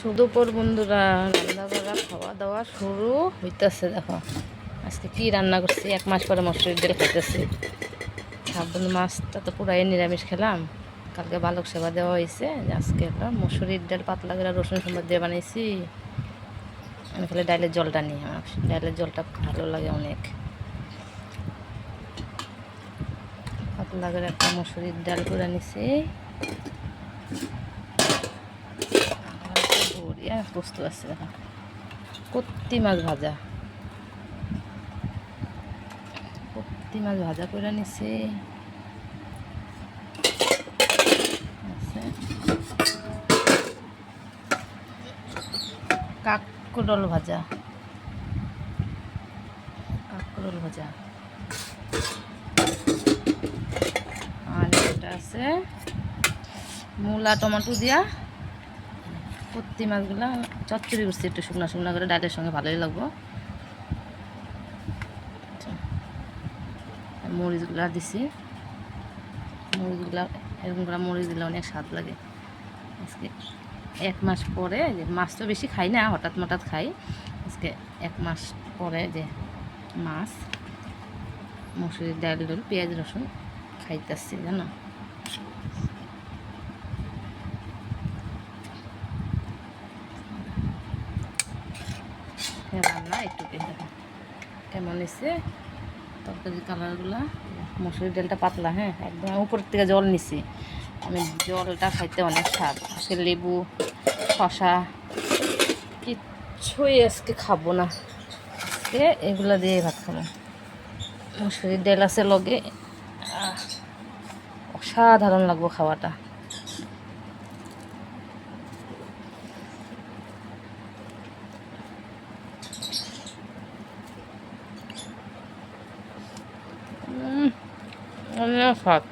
দুপুর বন্ধুরা, রান্না করা খাওয়া দাওয়া শুরু হইতেছে। দেখো আজকে কি রান্না করছি, 1 মাস পরে মসুরির ডাল খাইতেছি। শ্রাবণ মাসটা তো পুরাই নিরামিষ খেলাম, কালকে বালক সেবা দেওয়া হয়েছে। আজকে হলো মসুরির ডাল পাতলা করে রসুন সম্বাদ দিয়ে বানাইছি। আমি খালি ডালের জলটা নিই, আমার ডালের জলটা ভালো লাগে অনেক। পাতলা করে একটা মসুরির ডাল করে নিছি। পোস্ত আছে, দেখো কত্তি মাছ ভাজা, কত্তি মাছ ভাজা করে নিছি। কাঁকরোল ভাজা, কাঁকরোল ভাজা। আর এটা আছে মূলা টমেটো দিয়া কত্তি মাছগুলা চচ্চড়ি করছি, একটু শুকনা শুকনা করে, ডালের সঙ্গে ভালোই লাগবো। মরিচগুলা দিছি, মরিচগুলা এরকম করে মরিচ দিলে অনেক স্বাদ লাগে। আজকে 1 মাস পরে, যে মাছ তো বেশি খাই না, হঠাৎ মঠাৎ খাই। আজকে 1 মাস পরে যে মাছ, মসুরির ডাল ডাল পেঁয়াজ রসুন খাইতেছি, জানো। রান্না একটু কেমন হয়েছে তরকারির কালারগুলা। মসুরির ডালটা পাতলা, হ্যাঁ একদম উপর থেকে জল নিছি আমি, জলটা খাইতে অনেক স্বাদ। আজকে লেবু শশা কিচ্ছুই আজকে খাবো না, আজকে এগুলা দিয়ে ভাত খাবো। মসুরির ডাল আছে লগে, অসাধারণ লাগবো খাওয়াটা। অনেক স্বাদ।